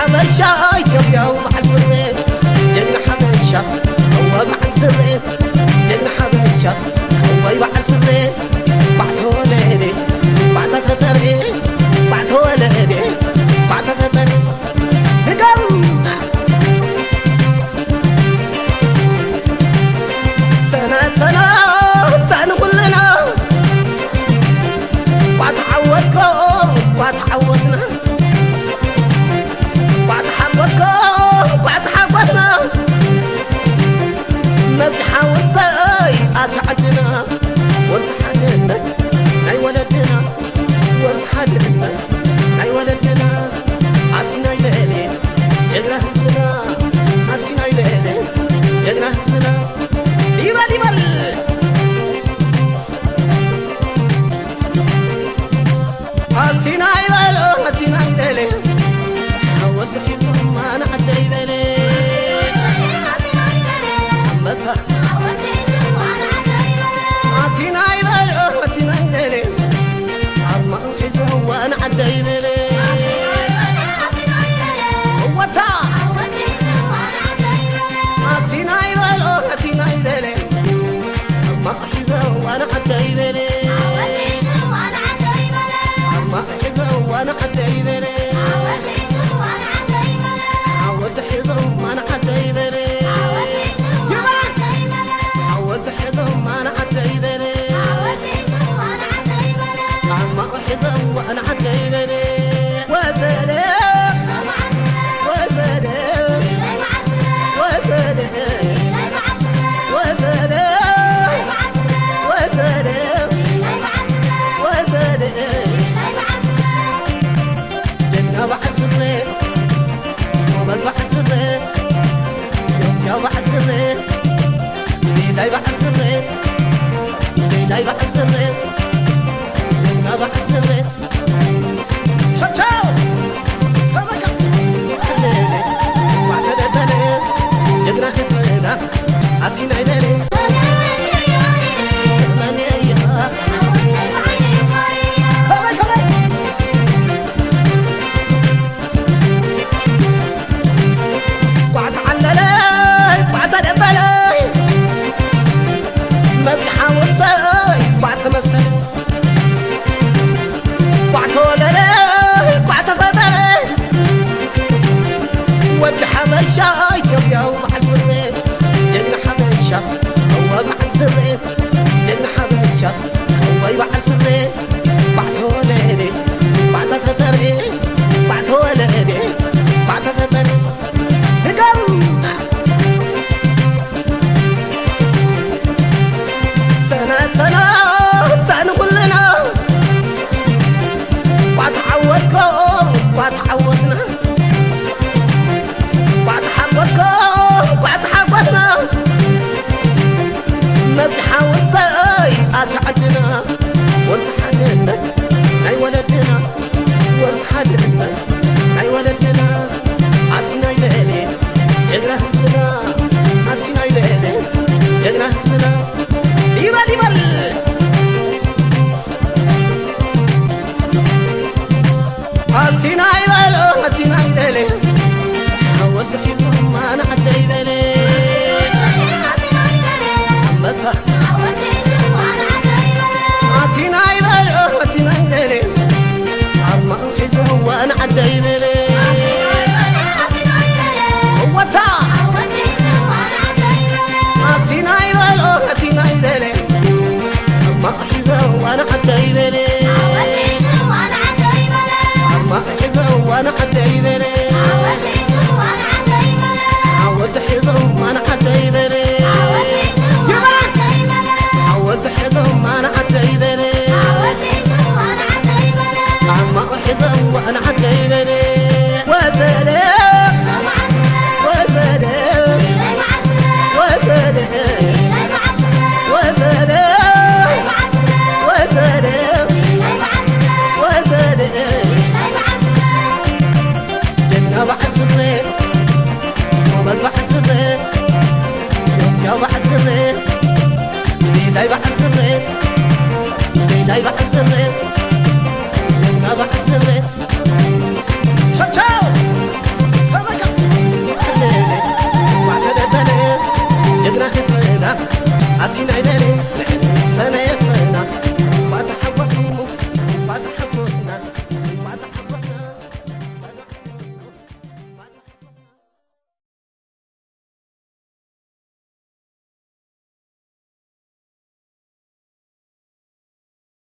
حبشة إثيوبيا وبحر سريت جنة حبشة هو بحر سريت جنة حبشة هو بحر سريت بعد ولدي بعد فطري بعد ولدي بعد فطري هقم سنة بتاعنا كلنا بعد عودكم بعد عودنا بعد حبتكم بعد حبتنا ما بتحاول أتعدنا ورث حدنت أي ولدنا ورث حدنت أي ولدنا عطينا يلالي جنة حزبنا عطينا يلالي جنة حزبنا يبال عطينا يبالو عطينا يلالي حاولت حزبهم أنا عدى يلالي مسا عطينا يبالو عطينا يلالي عما حزبهم وأنا عدى يلالي وطا عطينا يبالو عطينا يلالي عما حزبهم وأنا عدى يلالي عما حزبهم وأنا عدى يلالي عودت حزبهم وأنا عدى يلالي عودت حزبهم وأنا عدى يلالي عما حزبهم وأنا عدى يلالي وسلام وسلام وسلام وسلام وسلام وسلام جنة بعد سرير ومز بعد سرير يوم بعد سرير ليلة بعد سرير ليلة بعد سرير جنة بعد سرير شاو كذا الليلة بعد الليلة جنة حزبنا عطينا الليلة حبشة إثيوبيا وبحر سريت جنة حبشة هو بحر سريت جنة حبشة هو بحر سريت بعد ولدي بعد فطري بعد ولدي بعد فطري هقم سنة بتاعنا كلنا بعد عودكم بعد عودنا بعد حبتكم بعد حبتنا ما بتحاول أتعدنا ورث حدنت أي ولدنا ورث حدنت أي ولدنا عطينا يلالي جنة حزبنا عطينا يلالي جنة حزبنا يبال عطينا يبالو عطينا يلالي حاولت حزبهم أنا عدى يلالي مسا عطينا يبالو عطينا يلالي عما حزبهم وأنا عدى يلالي وطا عطينا يبالو عطينا يلالي عما حزبهم وأنا عدى يلالي عما حزبهم وأنا عدى يلالي عودت حزبهم وأنا عدى يلالي عودت حزبهم وأنا عدى يلالي عما حزبهم وأنا عدى يلالي وسلام وسلام وسلام وسلام وسلام وسلام جنة بعد سرير ومز بعد سرير يوم بعد سرير ليلة بعد سرير ليلة بعد سرير جنة بعد سرير شاو أتينا يبالي